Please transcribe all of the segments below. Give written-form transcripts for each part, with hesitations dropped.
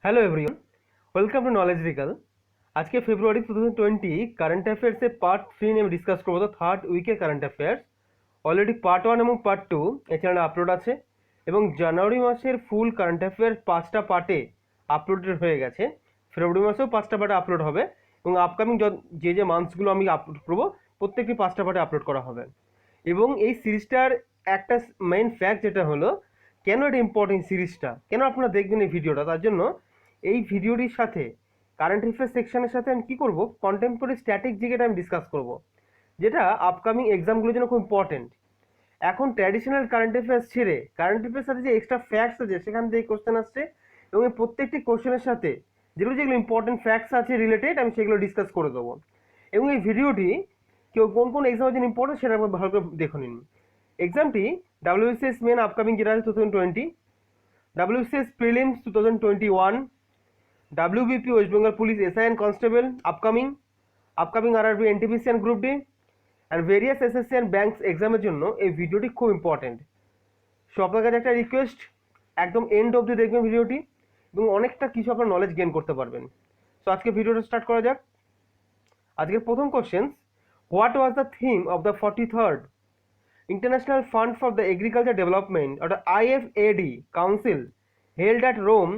Hello everyone, welcome to Knowledge Recall. আজকে February 2020 current অ্যাফেয়ার্সের part 3 নিয়ে আমি ডিসকাস করবো। তো থার্ড উইকের কারেন্ট অ্যাফেয়ার্স অলরেডি পার্ট 1 এবং পার্ট 2 এই চ্যানেলে আপলোড আছে এবং জানুয়ারি মাসের ফুল কারেন্ট অ্যাফেয়ার্স 5টা পার্টে আপলোডেড হয়ে গেছে। ফেব্রুয়ারি মাসেও 5টা পার্টে আপলোড হবে এবং আপকামিং যে মান্থসগুলো আমি আপলোড করবো প্রত্যেকটি 5টা পার্টে আপলোড করা হবে। এবং এই সিরিজটার একটা মেইন ফ্যাক্ট যেটা হলো, কেন এটা ইম্পর্টেন্ট সিরিজটা, কেন আপনারা দেখবেন এই ভিডিওটা, তার জন্য এই ভিডিওটির সাথে কারেন্ট অ্যাফেয়ার্স সেকশনের সাথে আমি কী করবো, কন্টেম্পোরারি স্ট্যাটিক জিকেটা আমি ডিসকাস করব, যেটা আপকামিং এক্সামগুলোর জন্য খুব ইম্পর্টেন্ট। এখন ট্র্যাডিশনাল কারেন্ট অ্যাফেয়ার্স ছেড়ে কারেন্ট অ্যাফেয়ার্স সাথে যে এক্সট্রা ফ্যাক্টস আছে সেখান থেকে কোশ্চেন আসছে এবং এই প্রত্যেকটি কোশ্চেনের সাথে যেগুলো যেগুলো ইম্পর্টেন্ট ফ্যাক্টস আছে রিলেটেড আমি সেগুলো ডিসকাস করে দেবো। এবং এই ভিডিওটি কেউ কোন কোন এক্সামের জন্য ইম্পর্টেন্ট সেটা ভালো করে দেখে নিন। এক্সামটি WBCS মেন আপকামিং যেটা আছে 2020, WBCS prelims 2021, WBP West Bengal police SI and constable upcoming RRB NTPC and group D and various SSC and banks এক্সামের জন্য এই ভিডিওটি খুব ইম্পর্টেন্ট। সো আপনার কাছে একটা রিকোয়েস্ট, একদম এন্ড অবধি দেখবেন ভিডিওটি এবং অনেকটা কিছু আপনার নলেজ গেইন করতে পারবেন। সো আজকে ভিডিওটা স্টার্ট করা যাক। আজকের প্রথম question, what was the theme of the 43rd international fund for the agriculture development অর্থাৎ IFAD council held at Rome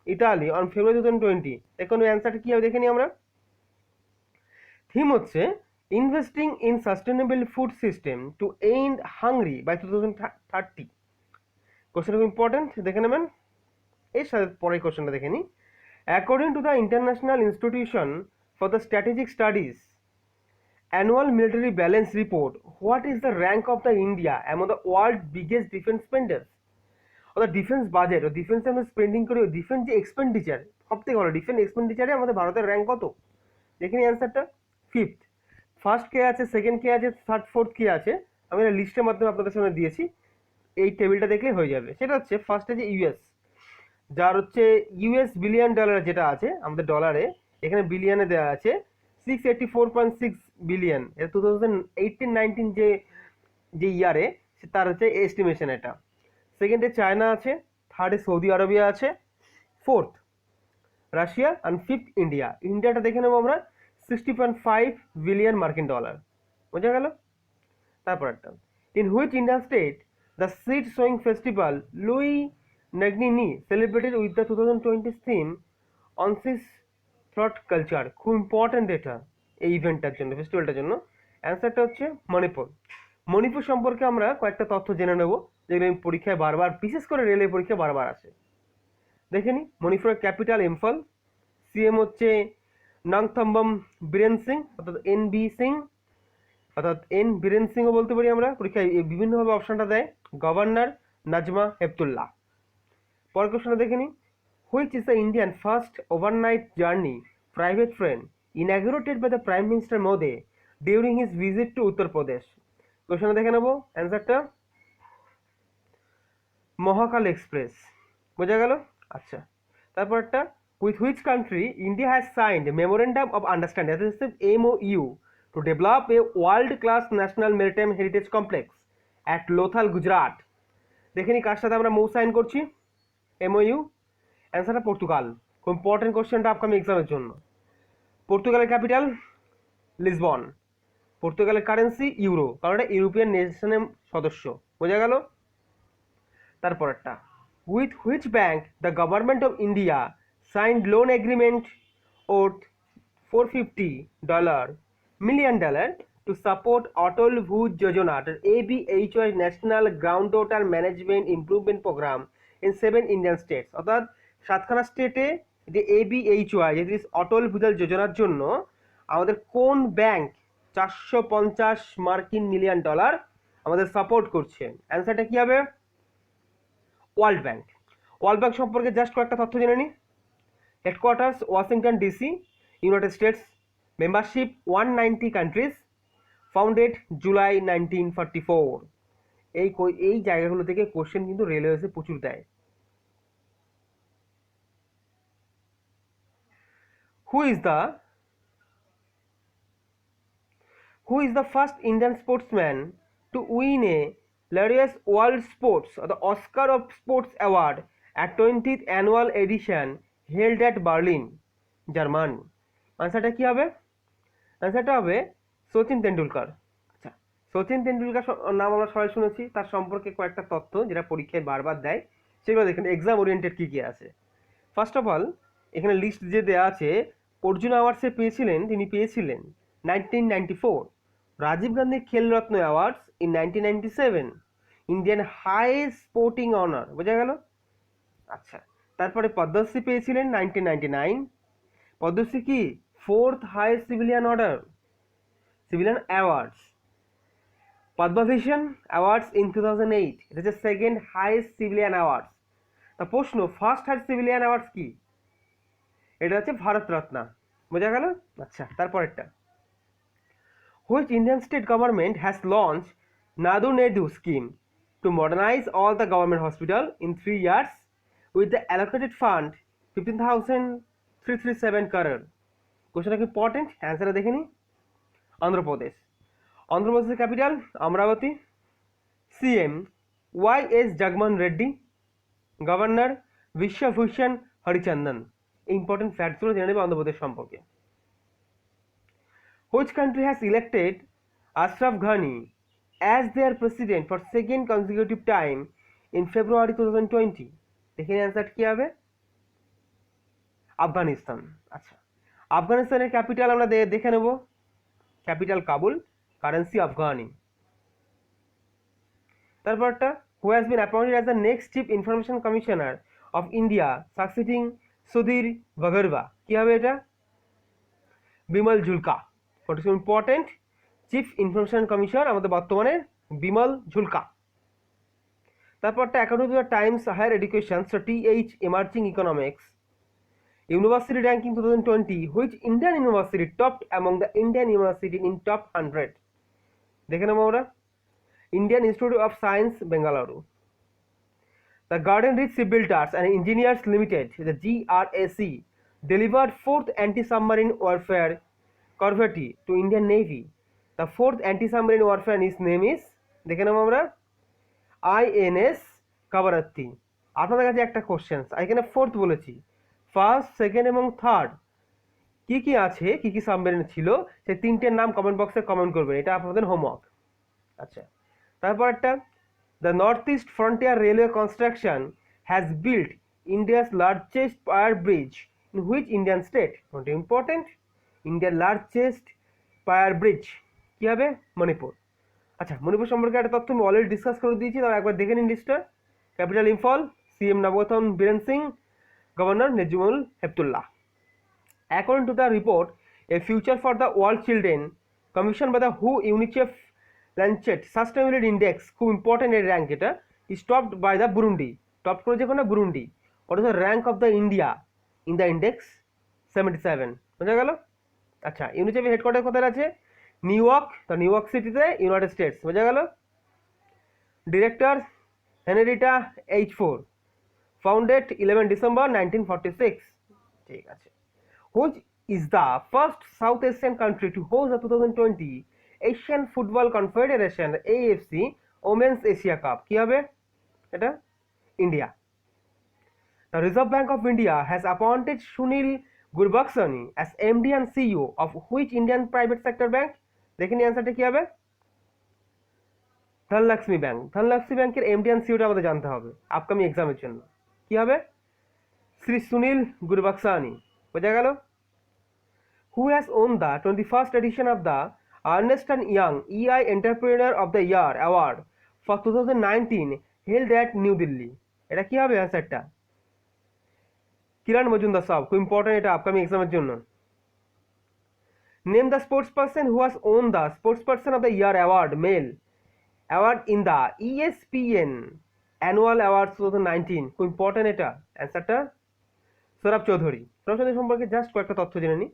Italy on February 2020? এখন অ্যান্সারটা কী হবে দেখে নিই আমরা। থিম হচ্ছে investing in sustainable food system to end hunger by 2030। Question খুব important, দেখে নেবেন। এর সাথে পরের কোশ্চেনটা দেখে নিই। According to the international institution for the strategic studies annual military balance report, what is the rank of the India among the world's biggest defense spenders? অর্থাৎ ডিফেন্স বাজেট ও ডিফেন্সে আমরা স্পেন্ডিং করি, ডিফেন্স যে এক্সপেন্ডিচার সব থেকে ভালো defence এক্সপেন্ডিচারে আমাদের ভারতের র্যাঙ্ক কত দেখে নিই অ্যান্সারটা। ফিফথ। ফার্স্ট কে আছে, সেকেন্ড কে আছে, থার্ড ফোর্থ কে আছে, আমি একটা লিস্টের মাধ্যমে আপনাদের সামনে দিয়েছি, এই টেবিলটা দেখলেই হয়ে যাবে। সেটা হচ্ছে ফার্স্টে যে ইউএস, যার হচ্ছে US বিলিয়ন ডলার যেটা আছে আমাদের ডলারে, এখানে বিলিয়নে দেওয়া আছে 684.6 বিলিয়ন। এটা 2018-19 যে ইয়ারে তার হচ্ছে এস্টিমেশন এটা। সেকেন্ডে চায়না আছে, থার্ডে সৌদি আরবিয়া আছে, fourth Russia and fifth India. ইন্ডিয়াটা দেখে নেবো আমরা 60.5 বিলিয়ন মার্কিন ডলার। বোঝা গেল? তারপর একটা, in which Indian state the seed sowing festival Lui Ngaini celebrated with the 2020 theme oneness through culture? খুব ইম্পর্ট্যান্ট এটা এই ইভেন্টটার জন্য, ফেস্টিভ্যালটার জন্য। অ্যান্সারটা হচ্ছে মণিপুর। মণিপুর সম্পর্কে আমরা কয়েকটা তথ্য জেনে নেব যেগুলো পরীক্ষায় বারবার, বিশেষ করে রেলের পরীক্ষায় বারবার আসে। দেখে নিই। মণিপুরের ক্যাপিটাল ইম্ফল, CM হচ্ছে নাংথম্বম বীরেন সিং অর্থাৎ NB সিং, অর্থাৎ N বীরেন সিংও বলতে পারি আমরা, পরীক্ষায় বিভিন্নভাবে অপশনটা দেয়। গভর্নর নাজমা হেপতুল্লাহ। পরের কোশ্চেনটা দেখে নিই। Which is the Indian first overnight journey private train inaugurated by the prime minister Modi during his visit to Uttar Pradesh? কোশ্চেনটা দেখে নেবো অ্যান্সারটা, মহাকাল এক্সপ্রেস। বোঝা গেল? আচ্ছা, তারপর একটা, with which country India has signed memorandum of understanding MOU to develop a world class national maritime heritage complex at Lothal, Gujarat? দেখে নি কার সাথে আমরা মৌ সাইন করছি, MOU। অ্যান্সারটা পর্তুগাল। খুব ইম্পর্টেন্ট কোশ্চেনটা আপকামিং এক্সামের জন্য। পর্তুগালের ক্যাপিটাল লিসবন। পর্তুগালের কারেন্সি ইউরো, কারণ এটা ইউরোপিয়ান নেশনের সদস্য। বোঝা গেল? তারপর একটা, with which bank the government of India signed loan agreement worth $450 million to support Atal Bhuj Yojana ABHY national ground water management improvement programme in 7 Indian states? অর্থাৎ 7খানা স্টেটে যে ABHY যেটি অটল ভূজল যোজনার জন্য আমাদের কোন ব্যাংক 450 মিলিয়ন ডলার আমাদের সাপোর্ট করছে? অ্যান্সারটা কী হবে? World bank. ওয়ার্ল্ড ব্যাংক সম্পর্কে জাস্ট কয়েকটা তথ্য জেনে নিই। Headquarters Washington DC, United states, membership 190 countries, founded July 1944। এই জায়গাগুলো থেকে কোশ্চেন কিন্তু রেলওয়েসে প্রচুর দেয়। Who is the first Indian sportsman to win A Laureus World Sports or the Oscar of Sports Award at 20th annual edition held at Berlin Germany. আনসারটা কি হবে? আনসারটা হবে সচিন তেন্ডুলকর। আচ্ছা, সচিন তেন্ডুলকর নাম আমরা সবাই শুনেছি, তার সম্পর্কে কয়েকটা তথ্য যেটা পরীক্ষায় বারবার দেয়, সেগুলো দেখেন এক্সাম ওরিয়েন্টেড কী কী আছে। ফার্স্ট অফ অল এখানে লিস্ট যে দেওয়া আছে, অর্জুন অ্যাওয়ার্ডসে তিনি পেয়েছিলেন 1994, Rajiv Gandhi Khel Ratna awards in 1997, Indian highest sporting honour, বোঝা গেল? আচ্ছা, তারপরে পদ্মশ্রী পেয়েছিলেন 1999, পদ্মশ্রী কি fourth highest civilian awards. Padma Bhushan awards in 2008, এটা হচ্ছে সেকেন্ড হাইয়েস্ট সিভিলিয়ান অ্যাওয়ার্ডস। তা প্রশ্ন, ফার্স্ট হাইয়েস্ট সিভিলিয়ান অ্যাওয়ার্ডস কি? এটা হচ্ছে ভারত রত্ন, বোঝা গেল? আচ্ছা, তারপরেরটা, which Indian state government has launch Nadu Nedu scheme to modernise all the government hospital in 3 years with the allocated fund 15,337 crore? কোশ্চেনটা কি ইম্পর্টেন্ট, অ্যান্সারটা দেখে নিই। অন্ধ্রপ্রদেশ। অন্ধ্রপ্রদেশের capital Amaravati. CM YS Jaganmohan Reddy. Governor Biswabhusan Harichandan. Important ফ্যাক্টসগুলো জেনে নেবে অন্ধ্রপ্রদেশ সম্পর্কে। Which country has elected Ashraf Ghani as their president for second consecutive time in February 2020? দেখে অ্যান্সার কি হবে? আফগানিস্তান। আচ্ছা, আফগানিস্তানের ক্যাপিটাল আমরা দেখে নেব, ক্যাপিটাল কাবুল, কারেন্সি আফগানি। তারপরটা, who has been appointed as the next chief information commissioner of India succeeding Sudhir বগরবা? কি হবে এটা? Bimal Julka. What is important, chief information commissioner আমাদের বর্তমানে বিমল ঝুলকা। তারপরটা, according to the Times higher education T H emerging economics university ranking 2020, which Indian university topped among the Indian university in top 100? দেখে নেবো আমরা। Indian institute of science Bengaluru. The garden reach shipbuilders and engineers limited, the GRAC, delivered fourth anti-submarine warfare corvette to Indian Navy. The fourth anti-submarine warfare name is, দেখে নেবো আমরা, INS Kavaratti. আপনাদের কাছে একটা question, এখানে ফোর্থ বলেছি, ফার্স্ট, সেকেন্ড এবং third কি কি আছে, কি কি সাবমেরিন ছিল, সেই তিনটের নাম কমেন্ট বক্সে কমেন্ট করবেন, এটা আপনাদের হোমওয়ার্ক। আচ্ছা, তারপর একটা, the north east frontier railway construction has built India's largest pier bridge in which Indian state? Important, ইন্ডিয়ার লার্জেস্ট পায়ার ব্রিজ কী হবে? মণিপুর। আচ্ছা, মণিপুর সম্পর্কে একটা তথ্য আমি অলরেডি ডিসকাস করে দিয়েছি, তবে একবার দেখে নিন লিস্টটা। ক্যাপিটাল ইম্ফল, সিএম নবরত্ন Biren Singh, governor Najma Heptulla. According to the report, A Future for the World Children, commissioned by the WHO, UNICEF, Lancet Sustainability Index, খুব ইম্পর্টেন্ট এই র্যাঙ্ক, এটা is topped by the Burundi, top করেছে কোনো Burundi. What is the rank of the India in the index? 77, বোঝা গেল? আচ্ছা, ইউনিসেফের headquarter কোথায় আছে? নিউ ইয়র্ক, তো নিউ ইয়র্ক সিটিতে, ইউনাইটেড স্টেটস, বোঝা গেল? Director Henrietta H4, founded 11 December 1946। ঠিক আছে। Which is the first South Asian country to host the 2020 Asian Football Confederation AFC Women's Asia Cup? কি হবে এটা? India. The Reserve Bank of India has appointed Sunil Gurbaxani as MD and CEO of which Indian private sector bank? দেখেন অ্যান্সারটা কি হবে? Dhanlaxmi bank. Dhanlaxmi ব্যাংকের MD and সিইওটা আমাদের জানতে হবে আপকামিং এক্সামের জন্য। কি হবে? শ্রী সুনীল গুরবাক্সানি, বোঝা গেল? Who has won the 21st edition of the Ernst & Young EI Entrepreneur of the Year Award for 2019 held at New Delhi? এটা কি হবে অ্যান্সারটা? কিরণ মজুমদার সাহেব, খুব ইম্পর্টেন্ট এটা আপকামিং এক্সামের জন্য। Name the sports person who has won the Sports Person of the Year Award Male Award in the ESPN Annual Awards 2019, খুব ইম্পর্টেন্ট এটা অ্যান্সারটা সৌরভ চৌধুরী। সৌরভ চৌধুরী সম্পর্কে জাস্ট কয়েকটা তথ্য জেনে নিই।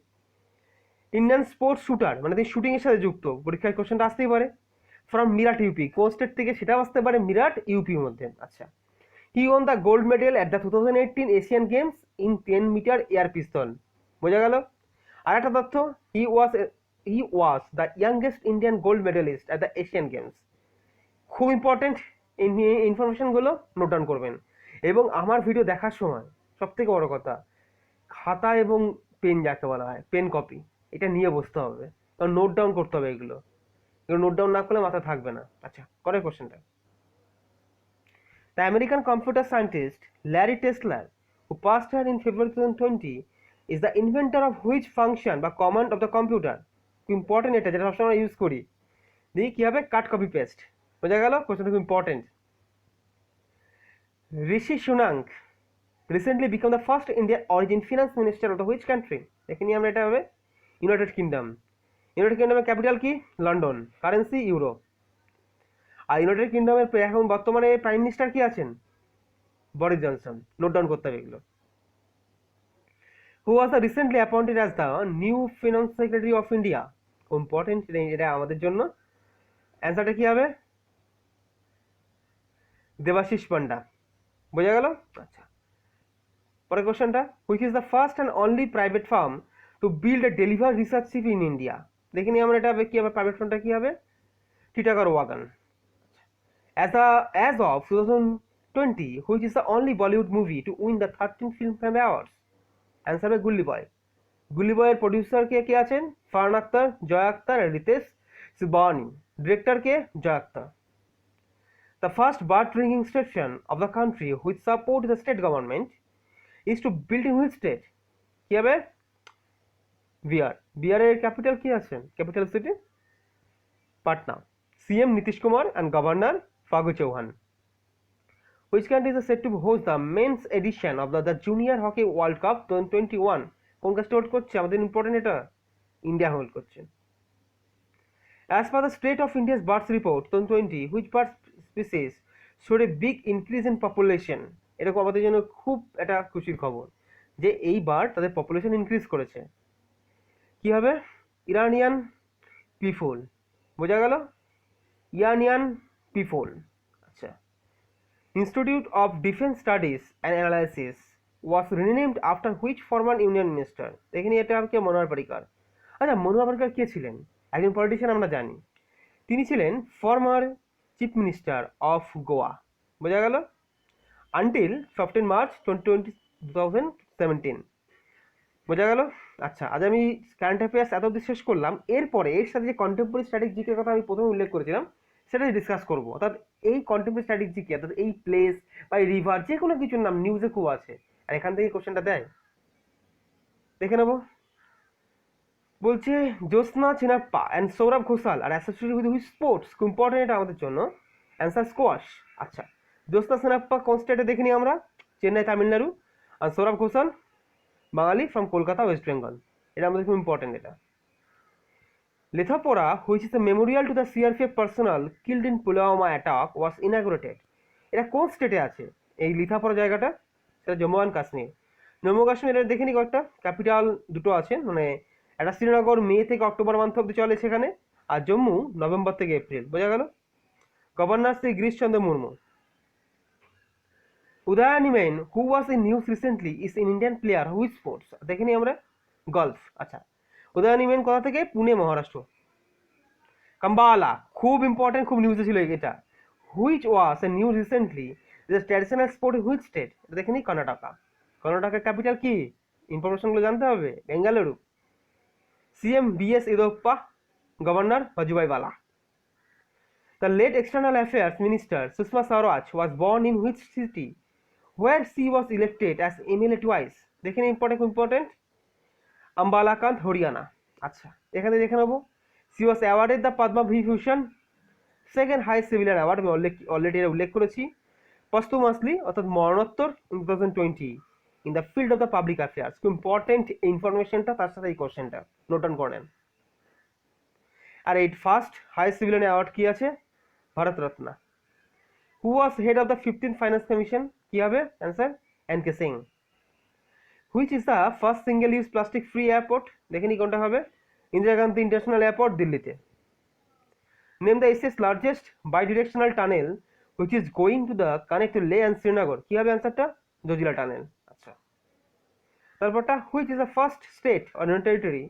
ইন্ডিয়ান স্পোর্টস শুটার, মানে তিনি শুটিংয়ের সাথে যুক্ত, পরীক্ষায় কোশ্চেনটা আসতেই পারে। ফ্রম মিরাট ইউপি, কোন স্টেট থেকে সেটাও আসতে পারে, মিরাট ইউপির মধ্যে। আচ্ছা, he won the gold medal at the 2018 Asian Games in 10 metre air pistol, বোঝা গেল? আর একটা তথ্য, he was the youngest Indian gold medallist at the Asian Games. খুব ইম্পর্টেন্ট ইনফরমেশনগুলো নোট ডাউন করবেন। এবং আমার ভিডিও দেখার সময় সবথেকে বড় কথা, খাতা এবং পেন যাকে বলা হয়, পেন কপি, এটা নিয়ে বসতে হবে, কারণ নোট ডাউন করতে হবে এগুলো নোট ডাউন না করলে মাথা থাকবে না। আচ্ছা, করে কোশ্চেনটা। The American computer scientist Larry Tesler, who passed away in February 2020, is the inventor of which function বা command of the computer? খুব ইম্পর্টেন্ট এটা, যেটা সবসময় ইউজ করি। দেখি কি হবে, কাট কপি পেস্ট। বোঝা গেল, কোশ্চেনটা খুব important. Rishi Sunak recently become the first Indian origin finance minister of the which country? দেখে নিই আমরা, এটা হবে ইউনাইটেড কিংডম। ইউনাইটেড কিংডমের ক্যাপিটাল কি? লন্ডন। Currency euro. আর ইউনাইটেড কিংডমের এখন বর্তমানে প্রাইম মিনিস্টার কি আছেন? Boris Johnson. নোট ডাউন করতে হবে এগুলো। Who was the recently appointed as the new finance secretary of India? Important এটা আমাদের জন্য। অ্যান্সারটা কি হবে? দেবাশিস পান্ডা। বোঝা গেল? আচ্ছা, পরের কোশ্চেনটা, which is the first and only private firm to build a deliver research ship in India? দেখে নিই আমরা, এটা হবে কি হবে, প্রাইভেট ফার্মটা কি হবে? Titagarh wagon. As of 2020, which is the only Bollywood movie to win the 13 Filmfare Awards? Answer হবে গুল্লি বয়। গুল্লি বয়ের প্রডিউসার কে আছেন? ফারহান আখতার, জয় আখতার আর রিতেশ সিবানি। ডিরেক্টর কে? Zoya Akhtar. The first bird ringing station of the country which support the state government is to build in which state? কি হবে? বিহার। বিহারের capital কি আছেন? Capital city Patna. CM Nitish Kumar and governor Phagu Chauhan. Which country is said to host the men's edition of the Junior Hockey World Cup 2021? কোন কাজটা hold করছে? আমাদের important এটা, ইন্ডিয়া হোল্ড করছে। As per the State of India's birds report 2020, which bird species showed a big increase in population? এটা আমাদের জন্য খুব একটা খুশির খবর যে এই বার্ড তাদের পপুলেশন ইনক্রিজ করেছে। কি হবে? ইরানিয়ান পিফল। বোঝা গেল? ইরানিয়ান পিফল। আচ্ছা, Institute of Defence Studies and Analysis was renamed after which former union minister? দেখে নিই, এটা কে? মনোহর পারিকার। আচ্ছা, মনোহর পারিকার কে ছিলেন? একজন পলিটিশিয়ান, আমরা জানি। তিনি ছিলেন former chief minister of Goa. বোঝা গেল? Until 15 March 2017। বোঝা গেল? আচ্ছা, আজ আমি কারেন্ট অ্যাফেয়ার্স এত অবধি শেষ করলাম। এরপরে এর সাথে যে কন্টেম্পোরারি স্ট্যাটিক জিকের কথা আমি প্রথমে উল্লেখ করেছিলাম, সেটা ডিসকাস করবো। অর্থাৎ এই কন্টেম্পোরারি স্ট্যাটিক জিকে, অর্থাৎ এই প্লেস বা এই রিভার, যে কোনো কিছুর নাম নিউজে খুব আছে, আর এখান থেকে কোশ্চেনটা দেয়। দেখে নেবো। বলছে জ্যোৎস্না চিনাপ্পা অ্যান্ড সৌরভ ঘোষাল আর অ্যাসোসিয়েটেড উইথ হুইচ স্পোর্টস? খুব ইম্পর্টেন্ট এটা আমাদের জন্য। Answer squash. আচ্ছা, জ্যোৎস্না চিনাপ্পা কোন স্টেটে? দেখে নিই আমরা, চেন্নাই, তামিলনাড়ু। আর Saurav Ghosal Bangali, from Kolkata, West Bengal. এটা আমাদের খুব ইম্পর্টেন্ট এটা। Lethapora, which is a memorial to the CRPF personnel killed in Pulwama attack, was inaugurated. এটা কোন স্টেটে আছে এই লেথাপোরা জায়গাটা? সেটা জম্মু অ্যান্ড কাশ্মীর। জম্মু কাশ্মীর, এটা দেখে নিই কয়েকটা ক্যাপিটাল দুটো আছে, মানে একটা শ্রীনগর মে থেকে অক্টোবর মান্থ অব্দি চলে সেখানে, আর জম্মু নভেম্বর থেকে এপ্রিল। বোঝা গেল? Governor Shri Girishchandra Murmu. Udayan Mane, who was in news recently, is in Indian player which sports? দেখে নিই আমরা, গলফ। আচ্ছা, উদয়নি মেন কোথা থেকে? পুনে, মহারাষ্ট্র। কাম্বালা, খুব ইম্পর্টেন্ট, খুব নিউজে ছিল এটা। Which was A news recently is a traditional sport which state? দেখে নিই, কর্ণাটকা। কর্ণাটকের ক্যাপিটাল কি? ইনফরমেশনগুলো জানতে হবে। Bengaluru. CM BS ইয়েদিয়ুরাপ্পা, governor Vajubhai Bala. The late External Affairs Minister Sushma Swaraj was born in which city, where she was elected as MLA twice? দেখে নিই, important. আম্বালাকান্ত, Haryana. আচ্ছা, এখানে দেখে নেবো। She was awarded the Padma Vibhushan, second highest civilian award, আমি already এটা উল্লেখ করেছি, posthumously অর্থাৎ মরণোত্তর, in 2020 in the field of the public affairs। খুব ইম্পর্টেন্ট ইনফরমেশনটা, তার সাথে এই কোশ্চেনটা নোট ডাউন করে নেন। আর এই ফার্স্ট হাইয়েস্ট সিভিলিয়ান অ্যাওয়ার্ড কি আছে? Bharat Ratna. Who was head of the 15th finance commission? কি হবে answer? N K. Singh. Which is the first single use plastic free airport? দেখে নি কোনটা হবে? ইন্দিরা গান্ধী ইন্টারন্যাশনাল এয়ারপোর্ট, দিল্লিতে। Name the Asia's largest bidirectional tunnel which is going to the connect to Leh and Srinagar? কি হবে অ্যান্সারটা? জজিলা টানেল। আচ্ছা, তারপরটা, which is the first state or territory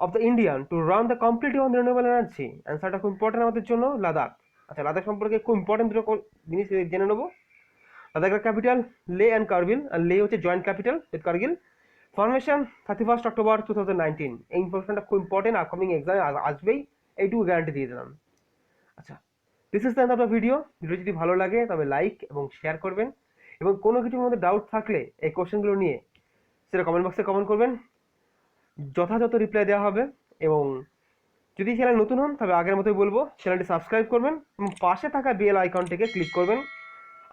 of the Indian to run the completely on renewable energy? অ্যান্সারটা খুব important আমাদের জন্য, লাদাখ। আচ্ছা, লাদাখ সম্পর্কে খুব ইম্পর্টেন্ট দুটো জিনিস জেনে নেবো। লাদাখের ক্যাপিটাল লে অ্যান্ড কার্গিল, আর লে হচ্ছে joint capital with Kargil. Formation 31 October 2019, এই ইনফরমেশনটা খুব ইম্পর্টেন্ট, আপকামিং এক্সামে আসবেই, এইটুকু গ্যারান্টি দিয়ে দিলাম। আচ্ছা, this is the end of the video যদি ভালো লাগে তবে লাইক এবং শেয়ার করবেন, এবং কোনো কিছুর মধ্যে ডাউট থাকলে এই কোশ্চেনগুলো নিয়ে সেটা কমেন্ট বক্সে কমেন্ট করবেন, যথাযথ রিপ্লাই দেওয়া হবে। এবং যদি চ্যানেল নতুন হন তবে আগের মতোই বলবো, চ্যানেলটি সাবস্ক্রাইব করবেন এবং পাশে থাকা বেল আইকনটিকে ক্লিক করবেন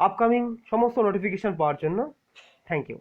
আপকামিং সমস্ত নোটিফিকেশান পাওয়ার জন্য। Thank you.